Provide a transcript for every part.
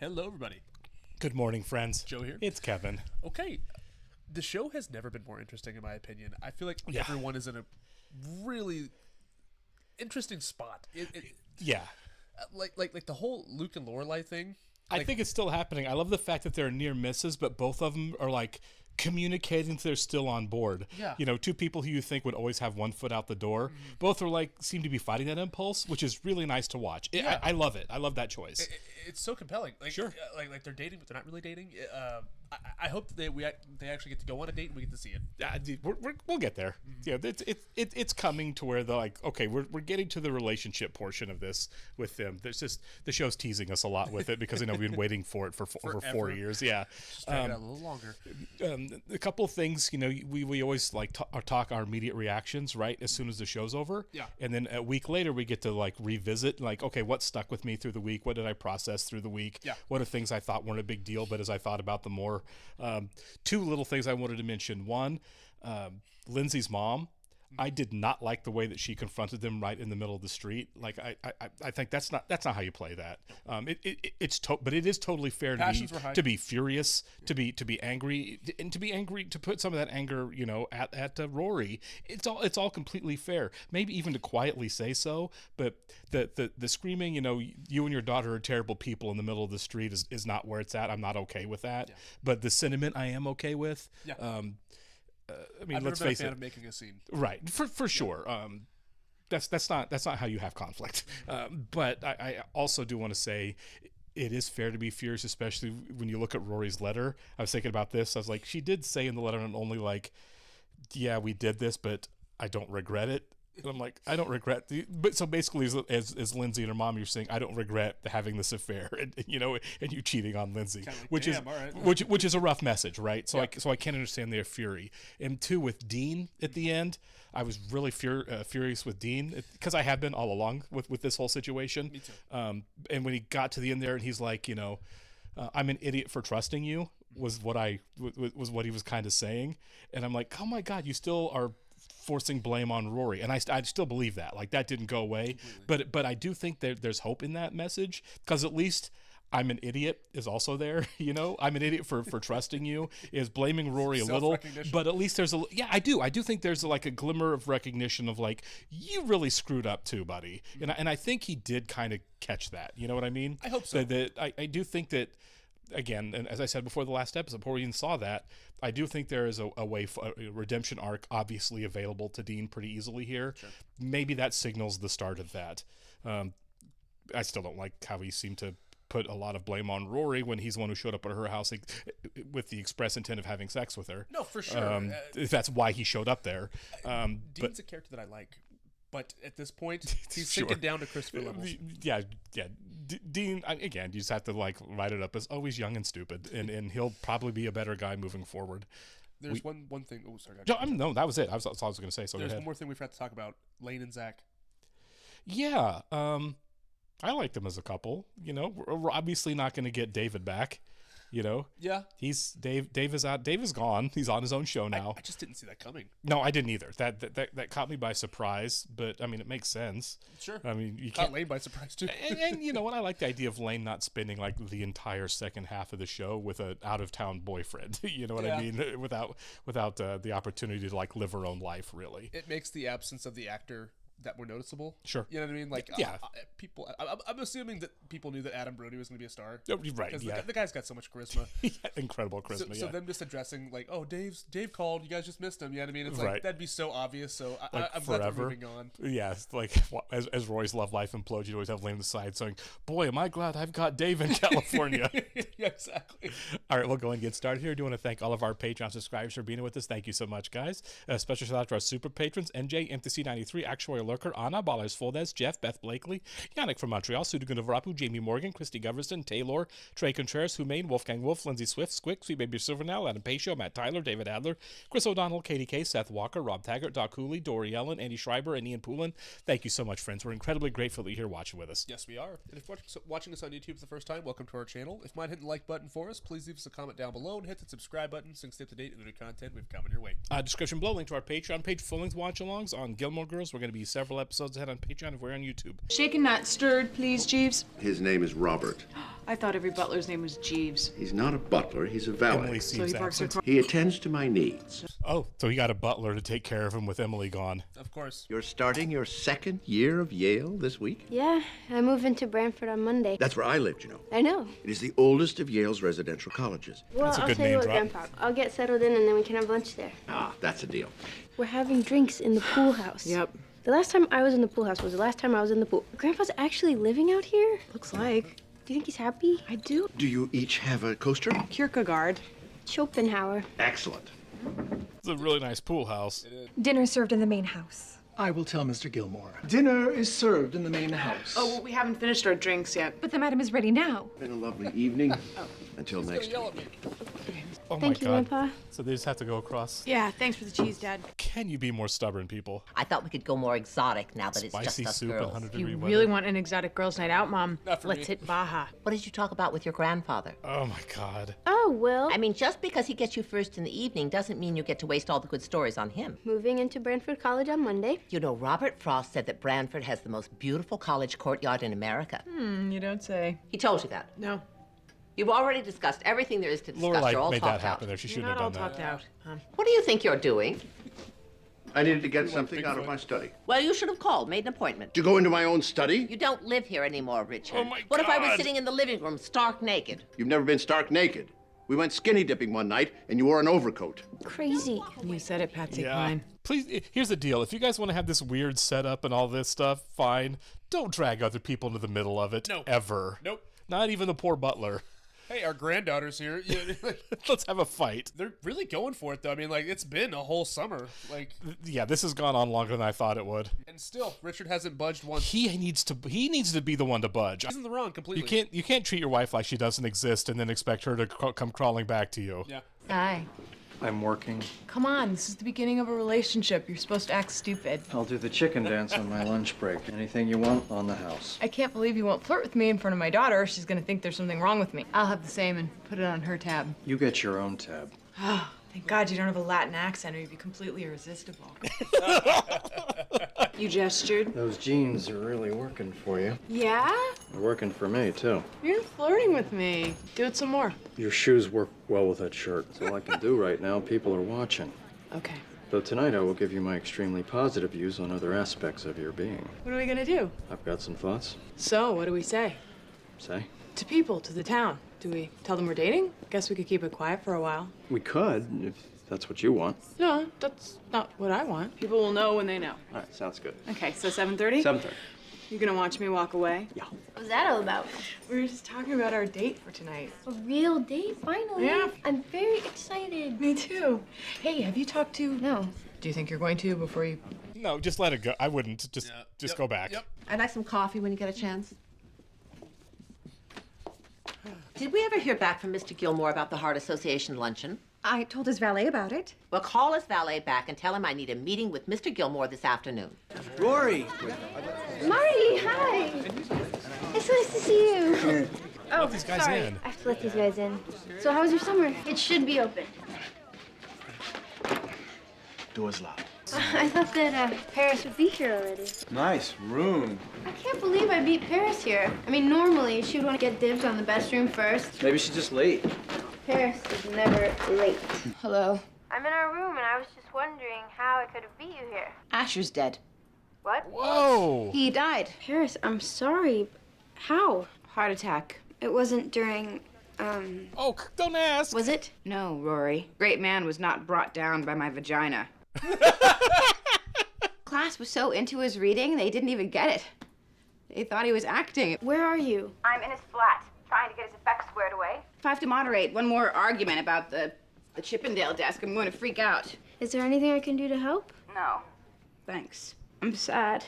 Hello, everybody. Good morning, friends. Joe here. It's Kevin. Okay, the show has never been more interesting, in my opinion. I feel like Yeah. everyone is in a really interesting spot. Yeah. Like the whole Luke and Lorelai thing. I think it's still happening. I love the fact that there are near misses, but both of them are like communicating that they're still on board. Yeah. You know, two people who you think would always have one foot out the door. Both are like, seem to be fighting that impulse, which is really nice to watch. Yeah. I love it. I love that choice. It's so compelling. Like, Sure. Like they're dating, but they're not really dating. I hope that they actually get to go on a date and we get to see it. Dude, we'll get there. Yeah, it's coming to where they're like, okay, we're getting to the relationship portion of this with them. There's just the show's teasing us a lot with it because we've been waiting for it for over 4 years. Yeah, Just drag it out a little longer. A couple of things, we always like talk our immediate reactions right as soon as the show's over. Yeah. And then a week later we get to like revisit, like, okay, what stuck with me through the week? What did I process through the week? Yeah. What are things I thought weren't a big deal, but as I thought about them more, two little things I wanted to mention. One, Lindsay's mom. I did not like the way that she confronted them right in the middle of the street. Like I think that's not how you play that. But it is totally fair Passions were high. to be furious, to be angry, and to put some of that anger, at Rory. It's all completely fair. Maybe even to quietly say so. But the screaming, you and your daughter are terrible people in the middle of the street is not where it's at. I'm not okay with that. Yeah. But the sentiment I am okay with. Yeah. I mean, let's face I'm a fan it. of making a scene. Right, for sure. That's not how you have conflict. But I also do want to say it is fair to be furious, especially when you look at Rory's letter. I was thinking about this. I was like, she did say in the letter not only like, yeah, we did this, but I don't regret it. And I'm like, I don't regret but so basically as Lindsay and her mom, you're saying I don't regret having this affair and you cheating on Lindsay, Kinda like, which damn, all right. which is a rough message, right? So Yeah. I can't understand their fury. And two, with Dean at the end, I was really furious with Dean because I have been all along with this whole situation. Me too. And when he got to the end there and he's like, I'm an idiot for trusting you was what he was kind of saying. And I'm like, oh my God, you still are forcing blame on Rory, and I still believe that. Like, that didn't go away. Completely. But I do think there's hope in that message, because at least I'm an idiot is also there. I'm an idiot for trusting you is blaming Rory a little, but at least there's I do think there's like a glimmer of recognition of like, you really screwed up too, buddy. And I think he did kind of catch that. You know what I mean? I hope so. I do think that. Again, and as I said before the last episode, before we even saw that, I do think there is a way, a redemption arc obviously available to Dean pretty easily here. Sure. Maybe that signals the start of that. I still don't like how he seemed to put a lot of blame on Rory when he's the one who showed up at her house with the express intent of having sex with her. No, for sure. If that's why he showed up there. Dean's a character that I like. But at this point, he's sinking down to Christopher levels. Yeah. Dean, again, you just have to like write it up as always young and stupid, and he'll probably be a better guy moving forward. There's one thing. Oh, sorry. No, that was it. That's all I was going to say. So there's one more thing we forgot to talk about: Lane and Zach. Yeah, I like them as a couple. We're obviously not going to get David back. Yeah. He's Dave is out. Dave is gone. He's on his own show now. I just didn't see that coming. No, I didn't either. That caught me by surprise, but I mean, it makes sense. Sure. I mean, you caught can't Lane by surprise too. and you know what? I like the idea of Lane not spending like the entire second half of the show with an out of town boyfriend. You know what I mean? Without the opportunity to like live her own life, really. It makes the absence of the actor that more noticeable. Sure. You know what I mean? Like, yeah. People. I'm assuming that people knew that Adam Brody was going to be a star. Oh, right. Yeah. The guy's got so much charisma. Incredible charisma. So them just addressing like, oh, Dave called. You guys just missed him. You know what I mean? It's like that'd be so obvious. So I'm glad they're moving on. Yeah. Like as Roy's love life implodes, you always have Lane on the side saying, "Boy, am I glad I've got Dave in California." Yeah, exactly. All right, we'll go and get started here. I do want to thank all of our Patreon subscribers for being with us. Thank you so much, guys. A special shout out to our super patrons: NJ, MTC93, Actuary Lurker, Anna, Ballers Fuldez, Jeff, Beth Blakely, Yannick from Montreal, Sudaguna Varapu, Jamie Morgan, Christy Goverston, Taylor, Trey Contreras, Humain, Wolfgang Wolf, Lindsay Swift, Squick, Sweet Baby Silvernell, Adam Pacio, Matt Tyler, David Adler, Chris O'Donnell, Katie K, Seth Walker, Rob Taggart, Doc Cooley, Dory Ellen, Andy Schreiber, and Ian Poulin. Thank you so much, friends. We're incredibly grateful that you're here watching with us. Yes, we are. And if watching us on YouTube for the first time, welcome to our channel. If you mind hitting the like button for us, please leave us a comment down below and hit the subscribe button so you can stay up to date with the new content we've coming your way. Description below, link to our Patreon page, full length watch alongs on Gilmore Girls. We're going to be several episodes ahead on Patreon if we're on YouTube. Shaken, not stirred, please, Jeeves. His name is Robert. I thought every butler's name was Jeeves. He's not a butler, he's a valet. Emily So he seems parks her absent. car. He attends to my needs. Oh, so he got a butler to take care of him with Emily gone. Of course. You're starting your second year of Yale this week? Yeah, I move into Brantford on Monday. That's where I lived, you know. I know. It is the oldest of Yale's residential colleges. Well, That's a I'll good tell you name what, drop. Grandpa. I'll get settled in and then we can have lunch there. Ah, that's a deal. We're having drinks in the pool house. Yep. The last time I was in the pool house was the last time I was in the pool. Grandpa's actually living out here? Looks like. Do you think he's happy? I do. Do you each have a coaster? Kierkegaard. Schopenhauer. Excellent. It's a really nice pool house. Dinner served in the main house. I will tell Mr. Gilmore. Dinner is served in the main house. Oh, well, we haven't finished our drinks yet. But the madam is ready now. Been a lovely evening. Until He's next gonna week. yell at me. Oh Thank my you, god. Grandpa. So they just have to go across. Yeah, thanks for the cheese, Dad. Can you be more stubborn, people? I thought we could go more exotic now that it's Spicy just us soup and girls. 100-degree You weather. really want an exotic girls' night out, Mom? Not for Let's me. hit Baja. What did you talk about with your grandfather? Oh my god. Oh, well, I mean, just because he gets you first in the evening doesn't mean you get to waste all the good stories on him. moving into Brantford College on Monday. You know, Robert Frost said that Branford has the most beautiful college courtyard in America. You don't say. He told you that. No, You've already discussed everything there is to discuss. You're Lorelai all made that talked happen out. there. She you're shouldn't not all have done talked that. out. What do you think you're doing? I needed to get something out of my study. Well, you should have called, made an appointment. To go into my own study? You don't live here anymore, Richard. Oh, my What if I was God. sitting in the living room, stark naked? You've never been stark naked. We went skinny dipping one night, and you wore an overcoat. Crazy. You said it, Patsy Yeah. Cline. Please, here's the deal. If you guys want to have this weird setup and all this stuff, fine. Don't drag other people into the middle of it. No. Ever. Nope. Not even the poor butler. Hey, our granddaughter's here. Let's have a fight. They're really going for it, though. I mean, like, it's been a whole summer. Like, Yeah, this has gone on longer than I thought it would. and still, Richard hasn't budged once. He needs to be the one to budge. He's in the wrong completely. You can't treat your wife like she doesn't exist and then expect her to come crawling back to you. Yeah. Hi. I'm working. Come on, this is the beginning of a relationship. You're supposed to act stupid. I'll do the chicken dance on my lunch break. Anything you want on the house. I can't believe you won't flirt with me in front of my daughter. She's gonna think there's something wrong with me. I'll have the same and put it on her tab. You get your own tab. Oh, thank God you don't have a Latin accent or you'd be completely irresistible. You gestured. Those jeans are really working for you. Yeah? They're working for me, too. You're flirting with me. Do it some more. Your shoes work well with that shirt. That's all I can do right now. People are watching. Okay. Though tonight I will give you my extremely positive views on other aspects of your being. What are we gonna do? I've got some thoughts. So, what do we say? Say? To people, to the town. Do we tell them we're dating? Guess we could keep it quiet for a while. We could, if that's what you want. No, that's not what I want. People will know when they know. All right, sounds good. Okay, so 7:30? 7:30. You gonna watch me walk away? Yeah. What was that all about? We were just talking about our date for tonight. A real date, finally. Yeah. I'm very excited. Me too. Hey, have you talked to... No. Do you think you're going to before you... No, just let it go. I wouldn't. Just Yep. go back. Yep. I'd like some coffee when you get a chance. Did we ever hear back from Mr. Gilmore about the Heart Association luncheon? I told his valet about it. Well, call his valet back and tell him I need a meeting with Mr. Gilmore this afternoon. Rory! Marty, hi. It's nice to see you. Oh, these guys sorry. in. I have to let these guys in. So how was your summer? It should be open. Door's locked. I thought that Paris would be here already. Nice room. I can't believe I beat Paris here. I mean, normally she would want to get dibs on the best room first. Maybe she's just late. Paris is never late. Hello? I'm in our room, and I was just wondering how I could have beat you here. Asher's dead. What? Whoa. He died. Paris, I'm sorry. How? Heart attack. It wasn't during, Oh, don't ask. Was it? No, Rory. Great man was not brought down by my vagina. Class was so into his reading, they didn't even get it. They thought he was acting. Where are you? I'm in his flat, trying to get his effects squared away. If I have to moderate one more argument about the Chippendale desk, I'm going to freak out. Is there anything I can do to help? No. Thanks. I'm sad.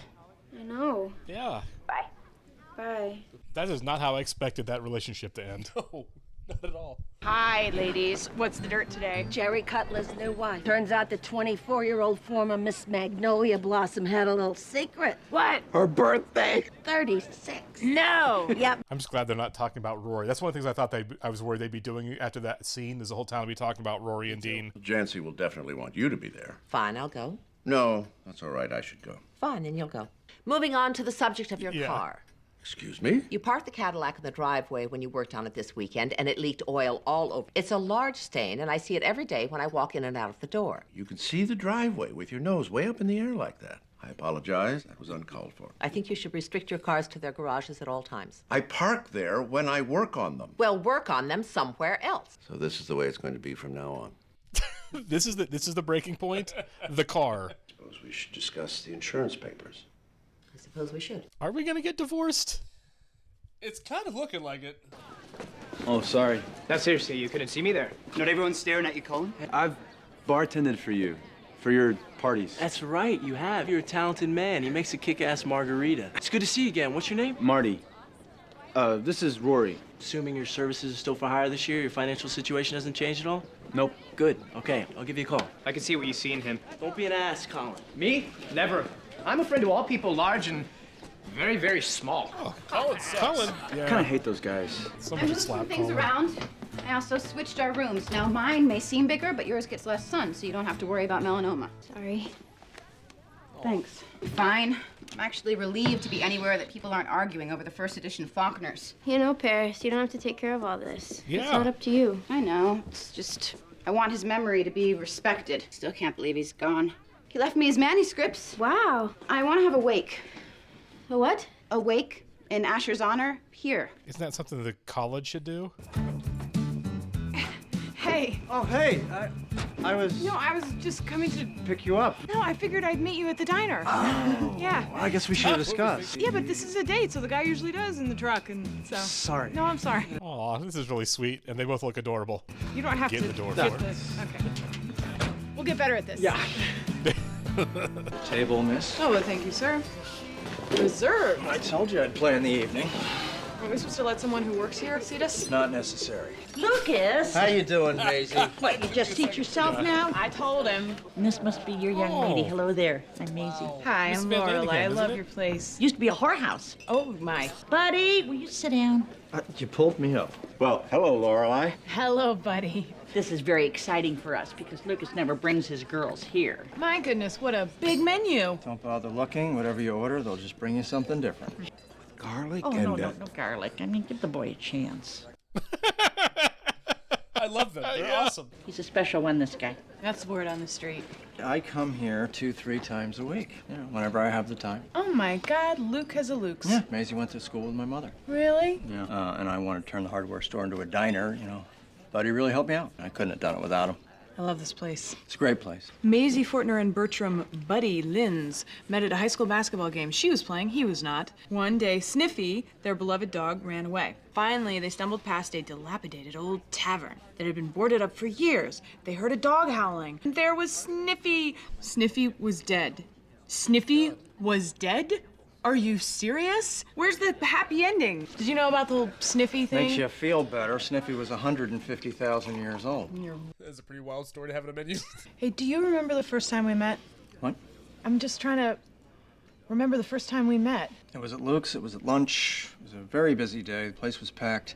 I know. Yeah. Bye. Bye. That is not how I expected that relationship to end. No, not at all. Hi, ladies. What's the dirt today? Jerry Cutler's new wife. Turns out the 24-year-old former Miss Magnolia Blossom had a little secret. What? Her birthday. 36. No! Yep. I'm just glad they're not talking about Rory. That's one of the things I thought I was worried they'd be doing after that scene. Is the whole town will be talking about Rory and Dean. Jancy will definitely want you to be there. Fine, I'll go. No, that's all right. I should go. Fine, then you'll go. Moving on to the subject of your car. Excuse me? You parked the Cadillac in the driveway when you worked on it this weekend, and it leaked oil all over. It's a large stain, and I see it every day when I walk in and out of the door. You can see the driveway with your nose way up in the air like that. I apologize. That was uncalled for. I think you should restrict your cars to their garages at all times. I park there when I work on them. Well, work on them somewhere else. So this is the way it's going to be from now on. This is the breaking point. The car. Suppose we should discuss the insurance papers. I suppose we should. Are we gonna get divorced? It's kind of looking like it. Oh, sorry. No, seriously, you couldn't see me there. Not everyone's staring at you, Colin. I've bartended for you. For your parties. That's right, you have. You're a talented man. He makes a kick-ass margarita. It's good to see you again. What's your name? Marty. This is Rory. Assuming your services are still for hire this year, your financial situation hasn't changed at all? Nope. Good. Okay, I'll give you a call. I can see what you see in him. Don't be an ass, Colin. Me? Never. I'm a friend to all people large and very, very small. Oh, Colin sucks. Colin. I kind of hate those guys. I moved some things around. I also switched our rooms. Now mine may seem bigger, but yours gets less sun, so you don't have to worry about melanoma. Sorry. Thanks. Fine. I'm actually relieved to be anywhere that people aren't arguing over the first edition Faulkners. You know, Paris, you don't have to take care of all this. Yeah. It's not up to you. I know. It's just, I want his memory to be respected. Still can't believe he's gone. He left me his manuscripts. Wow. I want to have a wake. A what? A wake in Asher's honor here. Isn't that something the college should do? Hey. Oh, hey. I was... No, I was just coming to... pick you up. No, I figured I'd meet you at the diner. Oh. Yeah. Well, I guess we should have discussed. Yeah, but this is a date, so the guy usually does in the truck, and so... Sorry. No, I'm sorry. Aw, this is really sweet, and they both look adorable. You don't have Get to... in the door get for the... it. Okay. We'll get better at this. Yeah. Table, miss. Oh, well, thank you, sir. Reserved. I told you I'd play in the evening. Are we supposed to let someone who works here seat us? Not necessary. Lucas! How you doing, Maisie? What, you just seat yourself now? I told him. And this must be your young lady. Hello there. I'm Maisie. Hi, Miss I'm Van Lorelai. Lannigan, I isn't love it? your place. Used to be a whorehouse. Oh, my. Buddy, will you sit down? You pulled me up. Well, hello, Lorelai. Hello, buddy. This is very exciting for us because Lucas never brings his girls here. My goodness, what a big menu. Don't bother looking. Whatever you order, they'll just bring you something different. Garlic Oh, and... no garlic. I mean, give the boy a chance. I love them. They're awesome. He's a special one, this guy. That's the word on the street. I come here 2-3 times a week, whenever I have the time. Oh my God, Luke has a Luke's. Yeah, Maisie went to school with my mother. Really? Yeah, and I wanted to turn the hardware store into a diner, Buddy really helped me out. I couldn't have done it without him. I love this place. It's a great place. Maisie Fortner and Bertram Buddy Linz met at a high school basketball game. She was playing, he was not. One day, Sniffy, their beloved dog, ran away. Finally, they stumbled past a dilapidated old tavern that had been boarded up for years. They heard a dog howling. And there was Sniffy. Sniffy was dead. Sniffy was dead? Are you serious? Where's the happy ending? Did you know about the whole Sniffy thing? Makes you feel better. Sniffy was 150,000 years old. That's a pretty wild story to have in a menu. Hey, do you remember the first time we met? What? I'm just trying to remember the first time we met. It was at Luke's. It was at lunch. It was a very busy day. The place was packed.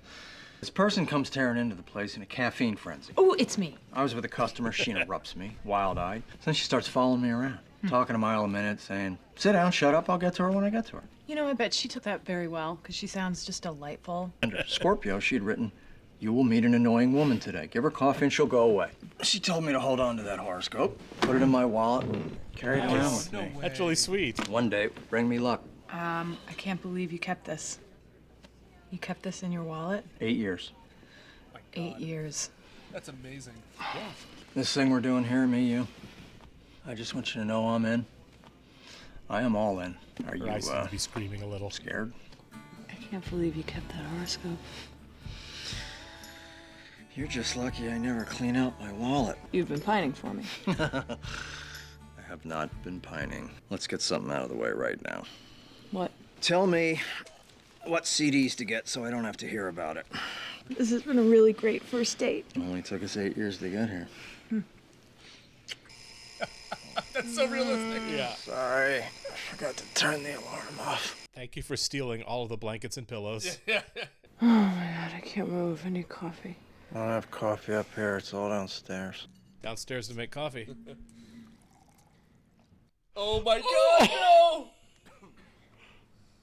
This person comes tearing into the place in a caffeine frenzy. Oh, it's me. I was with a customer. She interrupts me, wild-eyed. Then she starts following me around, talking a mile a minute, saying, "Sit down, shut up, I'll get to her when I get to her." You know, I bet she took that very well, because she sounds just delightful. Under Scorpio, she'd written, "You will meet an annoying woman today. Give her coffee and she'll go away." She told me to hold on to that horoscope, put it in my wallet, and carry it around with me. That's really sweet. One day, it would bring me luck. I can't believe you kept this. You kept this in your wallet? 8 years. 8 years. That's amazing. This thing we're doing here, me, you, I just want you to know I'm in. I am all in. Are you, I seem to be screaming a little. Scared? I can't believe you kept that horoscope. You're just lucky I never clean out my wallet. You've been pining for me. I have not been pining. Let's get something out of the way right now. What? Tell me what CDs to get so I don't have to hear about it. This has been a really great first date. It only took us 8 years to get here. That's so realistic. Yeah. Sorry, I forgot to turn the alarm off. Thank you for stealing all of the blankets and pillows. Oh my God, I can't move. I need coffee. I don't have coffee up here. It's all downstairs. Downstairs to make coffee. Oh my God,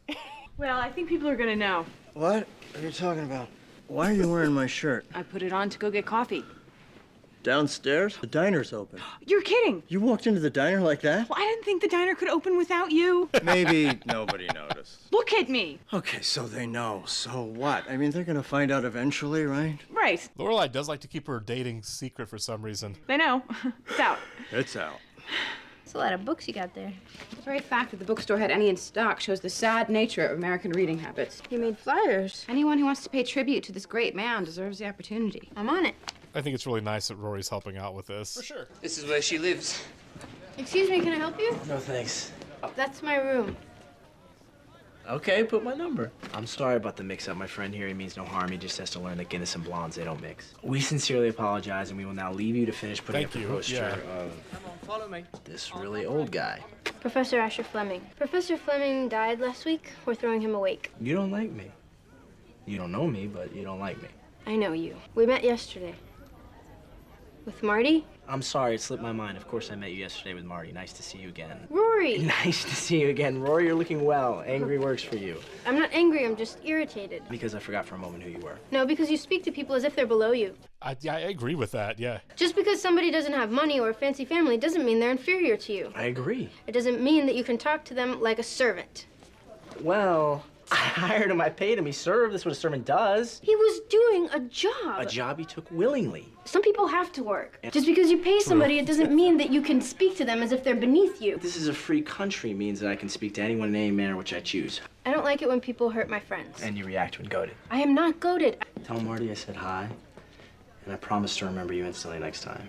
no! Well, I think people are gonna know. What are you talking about? Why are you wearing my shirt? I put it on to go get coffee. Downstairs? The diner's open. You're kidding. You walked into the diner like that? Well, I didn't think the diner could open without you. Maybe nobody noticed. Look at me. Okay, so they know. So what? I mean, they're gonna find out eventually, right? Right. Lorelai does like to keep her dating secret for some reason. They know. It's out. It's out. It's a lot of books you got there. The very fact that the bookstore had any in stock shows the sad nature of American reading habits. You mean flyers? Anyone who wants to pay tribute to this great man deserves the opportunity. I'm on it. I think it's really nice that Rory's helping out with this. For sure. This is where she lives. Excuse me, can I help you? No thanks. That's my room. Okay, put my number. I'm sorry about the mix-up. My friend here, he means no harm. He just has to learn that Guinness and blondes, they don't mix. We sincerely apologize, and we will now leave you to finish putting up the poster of Come on, follow me. this really old guy. Professor Asher Fleming. Professor Fleming died last week. We're throwing him awake. You don't like me. You don't know me, but you don't like me. I know you. We met yesterday. With Marty? I'm sorry, it slipped my mind. Of course I met you yesterday with Marty. Nice to see you again. Rory! Nice to see you again. Rory, you're looking well. Angry works for you. I'm not angry, I'm just irritated. Because I forgot for a moment who you were. No, because you speak to people as if they're below you. I agree with that, yeah. Just because somebody doesn't have money or a fancy family doesn't mean they're inferior to you. I agree. It doesn't mean that you can talk to them like a servant. Well, I hired him, I paid him, he served. That's what a servant does. He was doing a job. A job he took willingly. Some people have to work. Just because you pay somebody, it doesn't mean that you can speak to them as if they're beneath you. This is a free country means that I can speak to anyone in any manner which I choose. I don't like it when people hurt my friends. And you react when goaded. I am not goaded. Tell Marty I said hi, and I promise to remember you instantly next time.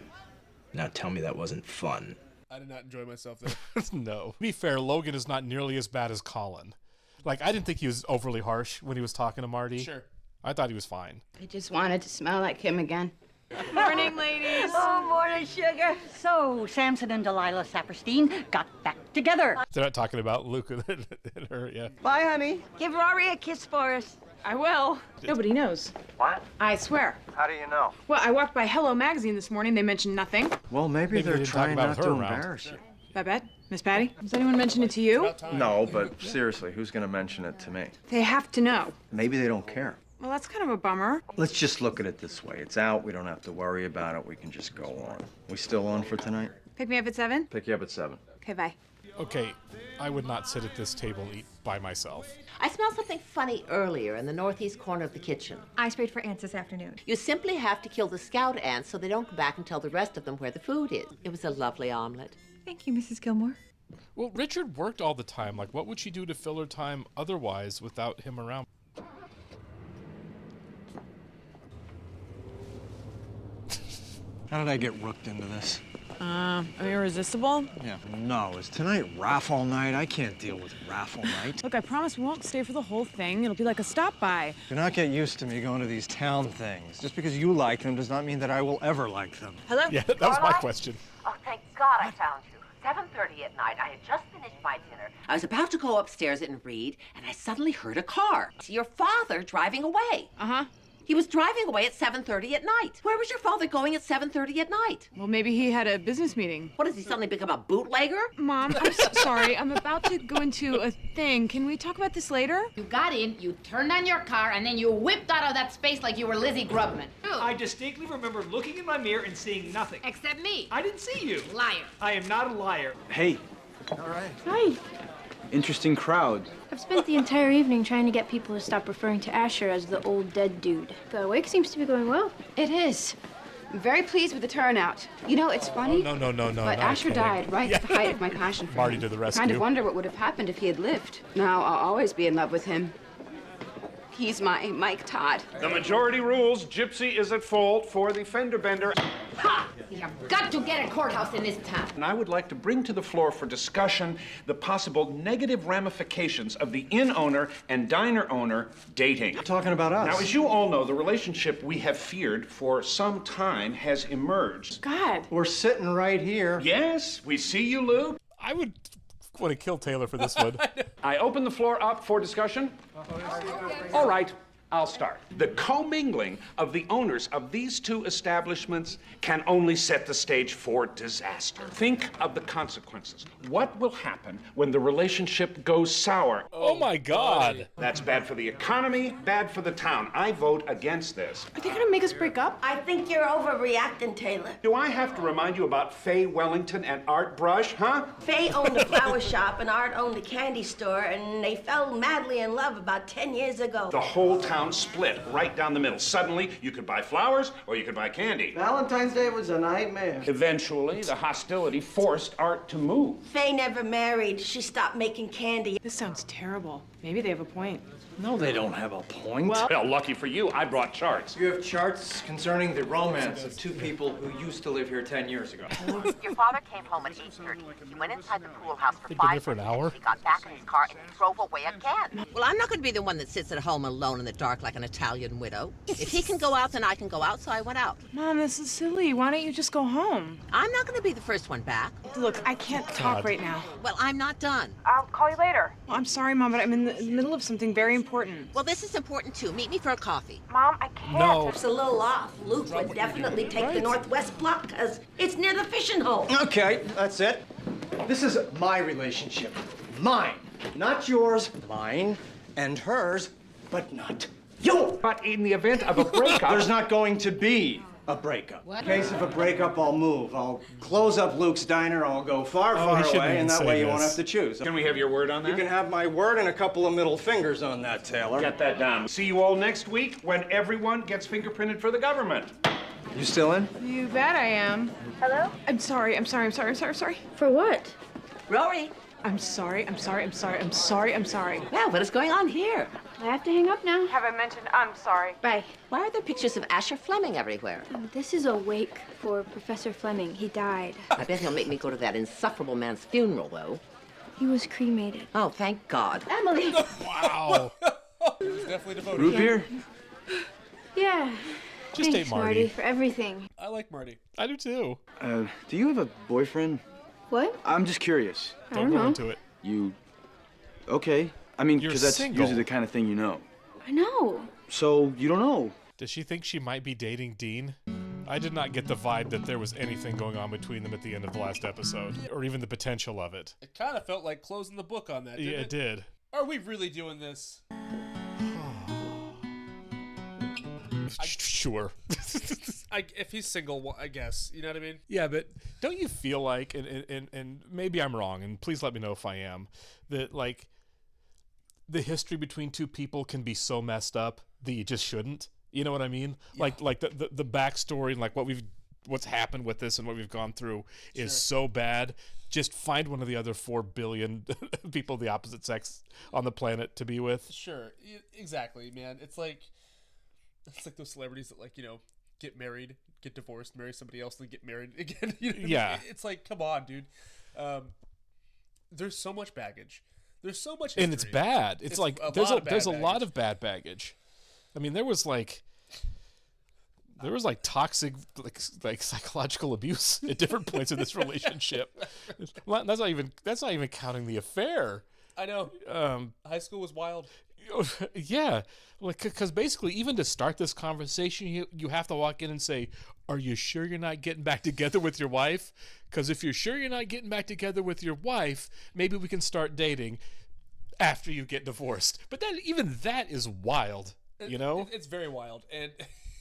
Now tell me that wasn't fun. I did not enjoy myself there. No. To be fair, Logan is not nearly as bad as Colin. Like, I didn't think he was overly harsh when he was talking to Marty. Sure. I thought he was fine. I just wanted to smell like him again. Morning, ladies. Oh, morning, sugar. So, Samson and Delilah Saperstein got back together. They're not talking about Luke and her, yeah. Bye, honey. Give Rory a kiss for us. I will. Nobody knows. What? I swear. How do you know? Well, I walked by Hello Magazine this morning. They mentioned nothing. Well, maybe Maybe they're they didn't talk trying about not her to around. embarrass you. Babette? Miss Patty? Has anyone mentioned it to you? No, but seriously, who's gonna mention it to me? They have to know. Maybe they don't care. Well, that's kind of a bummer. Let's just look at it this way. It's out, we don't have to worry about it, we can just go on. We still on for tonight? Pick me up at 7? Pick you up at 7. Okay, bye. Okay, I would not sit at this table and eat by myself. I smelled something funny earlier in the northeast corner of the kitchen. I sprayed for ants this afternoon. You simply have to kill the scout ants so they don't come back and tell the rest of them where the food is. It was a lovely omelet. Thank you, Mrs. Gilmore. Well, Richard worked all the time. Like, what would she do to fill her time otherwise without him around? How did I get rooked into this? Irresistible? Yeah, no, is tonight raffle night? I can't deal with raffle night. Look, I promise we won't stay for the whole thing. It'll be like a stop-by. Do not get used to me going to these town things. Just because you like them does not mean that I will ever like them. Hello? Yeah, that was my question. Oh, thank God I found you. 7:30 at night. I had just finished my dinner. I was about to go upstairs and read, and I suddenly heard a car. Your father driving away. Uh-huh. He was driving away at 7:30 at night. Where was your father going at 7:30 at night? Well, maybe he had a business meeting. What, does he suddenly become a bootlegger? Mom, I'm so sorry. I'm about to go into a thing. Can we talk about this later? You got in, you turned on your car, and then you whipped out of that space like you were Lizzie Grubman. I distinctly remember looking in my mirror and seeing nothing. Except me. I didn't see you. Liar. I am not a liar. Hey, All right. Hi. interesting crowd. I've spent the entire evening trying to get people to stop referring to Asher as the old dead dude. The wake seems to be going well. It is. I'm very pleased with the turnout. You know, it's funny. No. But not Asher kidding. died right at the height of my passion for Marty him. to the I rescue. kind of wonder what would have happened if he had lived. Now I'll always be in love with him. He's my Mike Todd. The majority rules Gypsy is at fault for the fender bender. Ha! You have got to get a courthouse in this town. And I would like to bring to the floor for discussion the possible negative ramifications of the inn owner and diner owner dating. Talking about us. Now, as you all know, the relationship we have feared for some time has emerged. God. We're sitting right here. Yes, we see you, Luke. I would want to kill Taylor for this one. I open the floor up for discussion. All right. I'll start. The commingling of the owners of these two establishments can only set the stage for disaster. Think of the consequences. What will happen when the relationship goes sour? Oh my God. That's bad for the economy, bad for the town. I vote against this. Are they gonna make us break up? I think you're overreacting, Taylor. Do I have to remind you about Faye Wellington and Art Brush, huh? Faye owned a flower shop and Art owned a candy store, and they fell madly in love about 10 years ago. The whole town split right down the middle. Suddenly, you could buy flowers or you could buy candy. Valentine's Day was a nightmare. Eventually, the hostility forced Art to move. Faye never married. She stopped making candy. This sounds terrible. Maybe they have a point. No, they don't have a point. Well, lucky for you, I brought charts. You have charts concerning the romance of two people who used to live here 10 years ago. Your father came home at 8:30. He went inside the pool house for They've been there 5 for an minutes. hour? He got back in his car and he drove away again. Well, I'm not going to be the one that sits at home alone in the dark like an Italian widow. If he can go out, then I can go out, so I went out. Mom, this is silly. Why don't you just go home? I'm not going to be the first one back. Look, I can't talk right now. Well, I'm not done. I'll call you later. Well, I'm sorry, Mom, but I'm in the middle of something very important. Well, this is important too. Meet me for a coffee. Mom, I can't. No. It's a little off. Luke would definitely take the northwest block because it's near the fishing hole. Okay, that's it. This is my relationship. Mine. Not yours. Mine. And hers, but not yours. But in the event of a breakup... There's not going to be a breakup. In case of a breakup, I'll move. I'll close up Luke's diner. I'll go far, he far shouldn't away, even and that say way you this. won't have to choose. Can we have your word on that? You can have my word and a couple of middle fingers on that, Taylor. Get that down. See you all next week when everyone gets fingerprinted for the government. You still in? You bet I am. Hello? I'm sorry. For what? Rory. I'm sorry. Well, what is going on here? I have to hang up now. Haven't mentioned I'm sorry. Bye. Why are there pictures of Asher Fleming everywhere? This is a wake for Professor Fleming. He died. I bet he'll make me go to that insufferable man's funeral, though. He was cremated. Oh, thank God. Emily! Wow. It was definitely devoted. Root beer? Yeah. Just Thanks, ate Marty. for everything. I like Marty. I do too. Do you have a boyfriend? What? I'm just curious. I Don't don't go know. into it. You... Okay. I mean, You're because that's single. usually the kind of thing you know. I know. So, you don't know. Does she think she might be dating Dean? I did not get the vibe that there was anything going on between them at the end of the last episode, or even the potential of it. It kind of felt like closing the book on that, didn't Yeah, it did. Are we really doing this? Sure. If he's single, well, I guess. You know what I mean? Yeah, but don't you feel like, and maybe I'm wrong, and please let me know if I am, that like the history between two people can be so messed up that you just shouldn't. You know what I mean? Yeah. Like the backstory and like what's happened with this and what we've gone through is so bad. Just find one of the other 4 billion people of the opposite sex on the planet to be with. Sure, exactly, man. It's like those celebrities that, like, you know, get married, get divorced, marry somebody else, then get married again. You know what I mean? Yeah. It's like, come on, dude. There's so much baggage. There's so much history. And it's bad. It's like there's a lot of bad baggage. I mean, there was like toxic like psychological abuse at different points in this relationship. That's not even counting the affair. I know. High school was wild. Yeah, like because basically, even to start this conversation, you have to walk in and say, "Are you sure you're not getting back together with your wife? Because if you're sure you're not getting back together with your wife, maybe we can start dating after you get divorced." But then, even that is wild. You know, it's very wild, and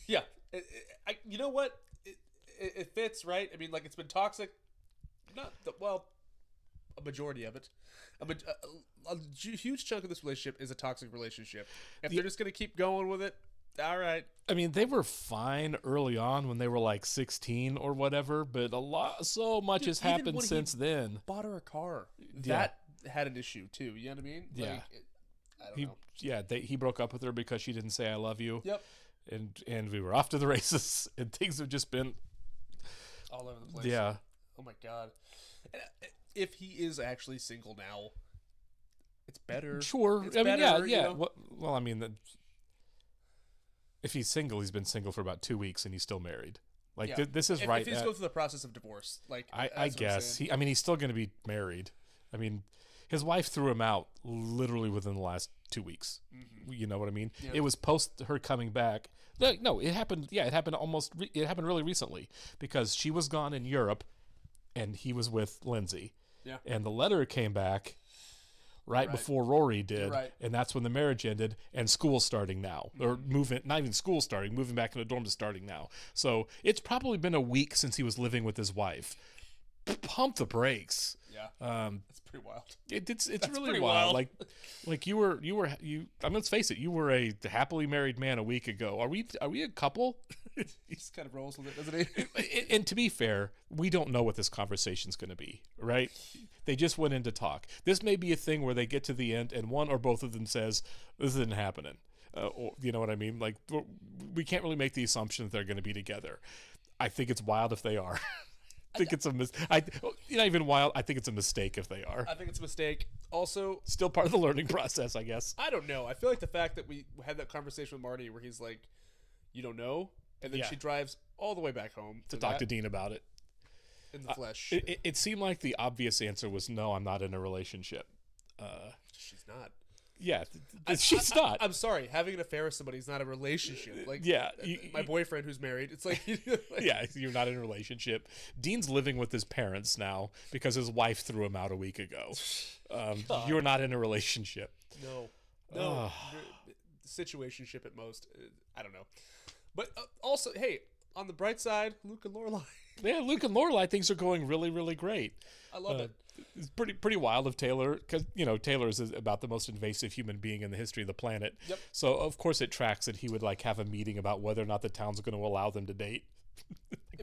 yeah, you know what? It fits, right? I mean, like, it's been toxic. A majority of it. A huge chunk of this relationship is a toxic relationship. If they're just going to keep going with it, all right. I mean, they were fine early on when they were like 16 or whatever, but so much has happened since then. Bought her a car. That had an issue too. You know what I mean? Yeah. Like, I don't know. Yeah, he broke up with her because she didn't say "I love you." Yep. And we were off to the races, and things have just been all over the place. Yeah. Oh my God. If he is actually single now, it's better. Sure. It's I mean, better, yeah. you know? Well, I mean, if he's single, he's been single for about 2 weeks, and he's still married. Like this is If he's going through the process of divorce, like I guess he's still going to be married. I mean, his wife threw him out literally within the last 2 weeks. You know what I mean? Yeah. It was post her coming back. No, it happened. Yeah, it happened it happened really recently because she was gone in Europe, and he was with Lindsay. Yeah. And the letter came back right before Rory did, Right. and that's when the marriage ended. And school's starting now, or not even school starting, moving back in the dorm is starting now. So it's probably been a week since he was living with his wife. Pump the brakes. Yeah. That's pretty wild. It's That's really pretty wild. wild. Like you. I mean, let's face it. You were a happily married man a week ago. Are we a couple? He just kind of rolls with it, doesn't he? And to be fair, we don't know what this conversation's going to be, right? They just went in to talk. This may be a thing where they get to the end and one or both of them says, "This isn't happening." Or, you know what I mean? Like we can't really make the assumption that they're going to be together. I think it's wild if they are. I think it's not even wild. I think it's a mistake if they are. I think it's a mistake. Also, still part of the learning process, I guess. I don't know. I feel like the fact that we had that conversation with Marty where he's like, "You don't know," and then she drives all the way back home to talk to Dean about it in the flesh. It seemed like the obvious answer was no. I'm not in a relationship. She's not. Yeah, she's not. I'm sorry. Having an affair with somebody is not a relationship. Like, yeah, my boyfriend who's married. It's like, yeah, you're not in a relationship. Dean's living with his parents now because his wife threw him out a week ago. You're not in a relationship. No. Situationship at most. I don't know. But also, hey, on the bright side, Luke and Lorelai. Yeah, Luke and Lorelai, things are going really, really great. I love it. It's pretty wild of Taylor because Taylor is about the most invasive human being in the history of the planet. Yep. So of course it tracks that he would like have a meeting about whether or not the town's going to allow them to date.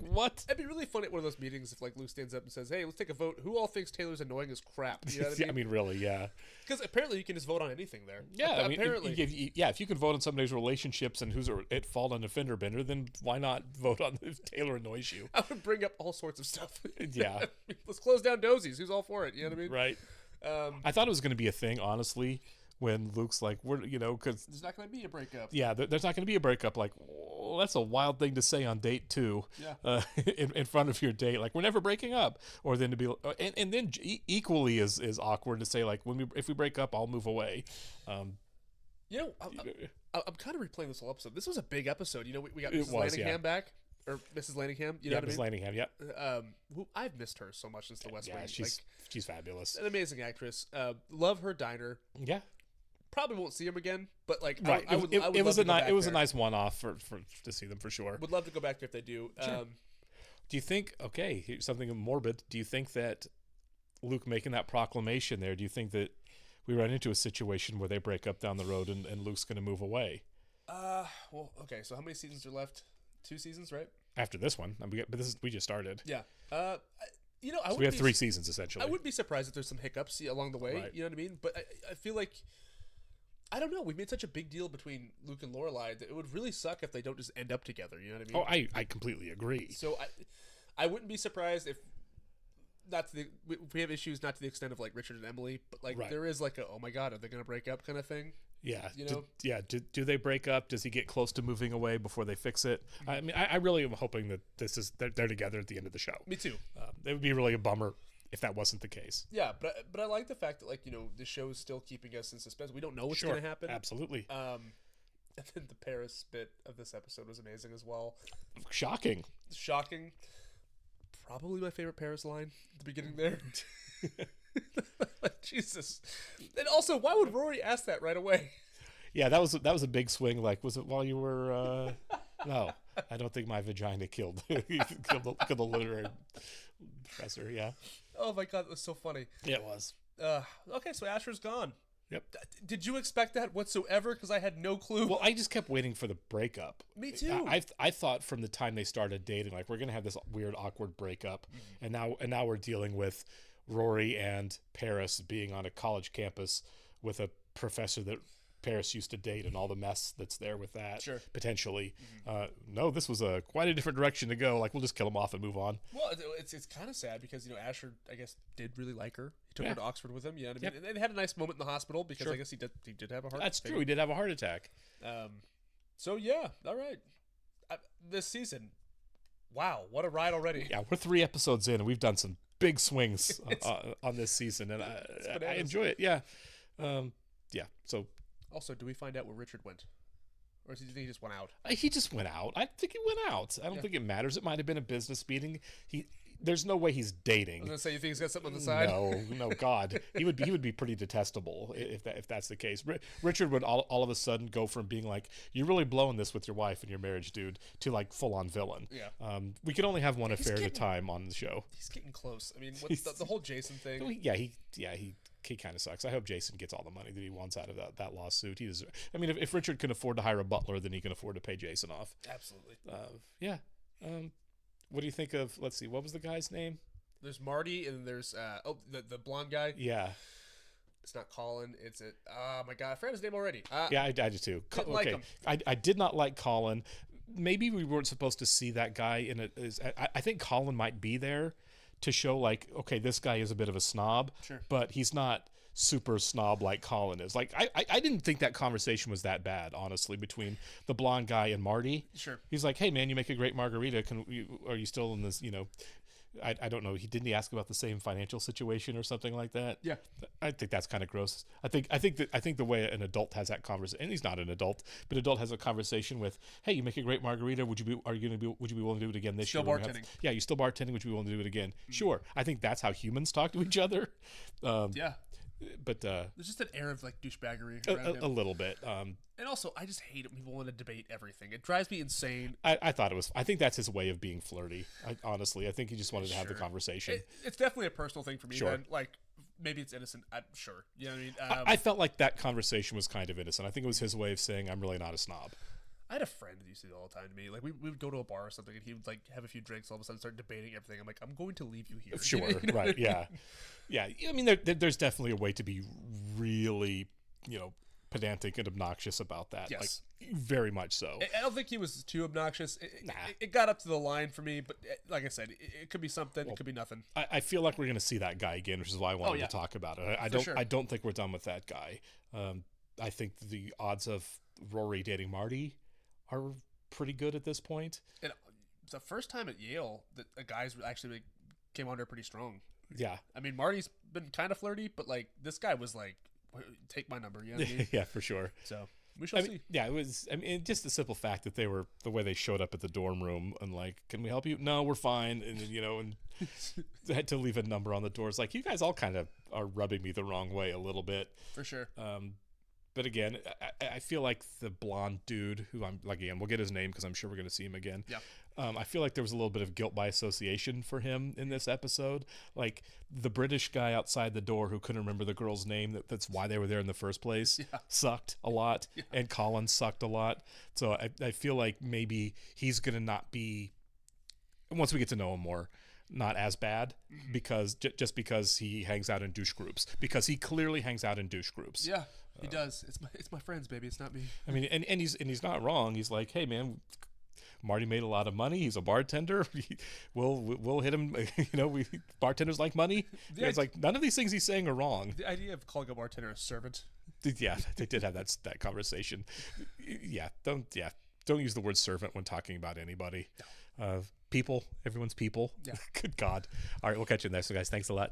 What? It'd be really fun at one of those meetings if like Luke stands up and says, "Hey, let's take a vote. Who all thinks Taylor's annoying as crap?" You know what I mean? I mean, really, yeah. Because apparently you can just vote on anything there. Yeah, I mean, apparently. if you can vote on somebody's relationships and who's at fault on a fender bender, then why not vote on if Taylor annoys you? I would bring up all sorts of stuff. Yeah. Let's close down Dozies. Who's all for it? You know what I mean? Right. I thought it was going to be a thing, honestly, when Luke's like, because there's not going to be a breakup. Yeah, there's not going to be a breakup. Like, well, that's a wild thing to say on date 2. Yeah. In front of your date, like we're never breaking up, or then to be, and then equally is awkward to say like if we break up, I'll move away. I'm kind of replaying this whole episode. This was a big episode. We got Mrs. Lanningham back. Or Mrs. Lanningham, you know what I mean? Mrs. Lanningham, yeah. I've missed her so much since The West Wing. She's fabulous. An amazing actress. Love her diner. Yeah. Probably won't see him again, but like, right. It was a nice one-off for to see them for sure. Would love to go back there if they do. Sure. Do you think? Okay, here's something morbid. Do you think that Luke making that proclamation there? Do you think that we run into a situation where they break up down the road and Luke's going to move away? Well, okay. So how many seasons are left? 2 seasons, right? After this one, we just started. Yeah. We have 3 seasons essentially. I wouldn't be surprised if there's some hiccups along the way. Right. You know what I mean? But I feel like, I don't know. We made such a big deal between Luke and Lorelai that it would really suck if they don't just end up together. You know what I mean? Oh, I completely agree. So I wouldn't be surprised if we have issues not to the extent of like Richard and Emily, but like there is like oh my god, are they going to break up kind of thing? Yeah. Do they break up? Does he get close to moving away before they fix it? I mean, I really am hoping that they're together at the end of the show. Me too. It would be really a bummer if that wasn't the case. Yeah, but I like the fact that like the show is still keeping us in suspense. We don't know what's going to happen. Absolutely. And then the Paris bit of this episode was amazing as well. Shocking. Probably my favorite Paris line at the beginning there. Jesus. And also, why would Rory ask that right away? Yeah, that was a big swing. Like, was it while you were? No, I don't think my vagina killed the literary professor. Yeah. Oh my god, that was so funny. Yeah, it was. Okay, so Asher's gone. Yep. Did you expect that whatsoever? Because I had no clue. Well, I just kept waiting for the breakup. Me too. I thought from the time they started dating, like we're gonna have this weird, awkward breakup, and now we're dealing with Rory and Paris being on a college campus with a professor that Paris used to date and all the mess that's there with that. Sure. Potentially. No, this was quite a different direction to go. Like we'll just kill him off and move on. Well, it's kind of sad because Asher, I guess, did really like her. He took her to Oxford with him. You know what I mean? And they had a nice moment in the hospital because I guess he did have a heart. That's true. He did have a heart attack. So yeah, all right. This season, wow, what a ride already. Yeah, we're 3 episodes in and we've done some big swings on this season, and I enjoy it. Yeah, yeah. So also, do we find out where Richard went? Or do you think he just went out? He just went out. I think he went out. I don't think it matters. It might have been a business meeting. There's no way he's dating. I was gonna say, you think he's got something on the side? No, God, he would be pretty detestable if that's the case. Richard would all of a sudden go from being like, you're really blowing this with your wife and your marriage, dude, to like full on villain. Yeah. We can only have one affair at a time on the show. He's getting close. I mean, what's the whole Jason thing? Yeah, he kind of sucks. I hope Jason gets all the money that he wants out of that lawsuit. I mean, if Richard can afford to hire a butler, then he can afford to pay Jason off. Absolutely. Yeah. What do you think of? Let's see. What was the guy's name? There's Marty, and there's the blonde guy. Yeah. It's not Colin. It's it. Oh my God, I forgot his name already. Yeah, I did too. Didn't like him. I did not like Colin. Maybe we weren't supposed to see that guy I think Colin might be there to show like, okay, this guy is a bit of a snob, but he's not super snob like Colin is. Like I didn't think that conversation was that bad, honestly, between the blonde guy and Marty. Sure. He's like, hey man, you make a great margarita. Are you still in this? I don't know. Didn't he ask about the same financial situation or something like that? Yeah. I think that's kind of gross. I think the way an adult has that conversation, and he's not an adult, but an adult has a conversation with, hey, you make a great margarita. Would you be willing to do it again this year? Still bartending. Yeah, you still bartending. Would you be willing to do it again? Sure. I think that's how humans talk to each other. Yeah. But there's just an air of like douchebaggery around him. A little bit. And also, I just hate it when people want to debate everything. It drives me insane. I thought it was. I think that's his way of being flirty. Honestly, I think he just wanted to have the conversation. It's definitely a personal thing for me. Sure. Then, like maybe it's innocent. I'm sure. You know what I mean? I felt like that conversation was kind of innocent. I think it was his way of saying, I'm really not a snob. I had a friend that used to do it all the time to me. Like we would go to a bar or something, and he would like have a few drinks, all of a sudden start debating everything. I'm like, I'm going to leave you here. Sure, You know right, yeah. Yeah, I mean, there's definitely a way to be really, pedantic and obnoxious about that. Yes. Like, very much so. I don't think he was too obnoxious. It got up to the line for me, but like I said, it could be something, it could be nothing. I feel like we're going to see that guy again, which is why I wanted to talk about it. I don't think we're done with that guy. I think the odds of Rory dating Marty are pretty good at this point. And it's the first time at Yale that a guy's actually came on there pretty strong. Yeah. I mean, Marty's been kind of flirty, but like this guy was like, take my number. You know what I mean? Yeah, for sure. So we shall see. Yeah, it was. I mean, just the simple fact that the way they showed up at the dorm room and like, can we help you? No, we're fine. And and they had to leave a number on the door. It's like, you guys all kind of are rubbing me the wrong way a little bit. For sure. But again, I feel like the blonde dude who we'll get his name because I'm sure we're going to see him again. Yeah. I feel like there was a little bit of guilt by association for him in this episode. Like the British guy outside the door who couldn't remember the girl's name, that's why they were there in the first place, sucked a lot. Yeah. And Colin sucked a lot. So I feel like maybe he's going to not be, once we get to know him more, not as bad because just because he hangs out in douche groups, because he clearly hangs out in douche groups. Yeah, he does. It's my friends, baby. It's not me. I mean, and he's not wrong. He's like, hey man, Marty made a lot of money. He's a bartender. We'll hit him. Bartenders like money. It's like none of these things he's saying are wrong. The idea of calling a bartender a servant. Yeah, they did have that conversation. Yeah, don't use the word servant when talking about anybody. People, everyone's people. Yeah. Good God. All right, we'll catch you next one, guys. Thanks a lot.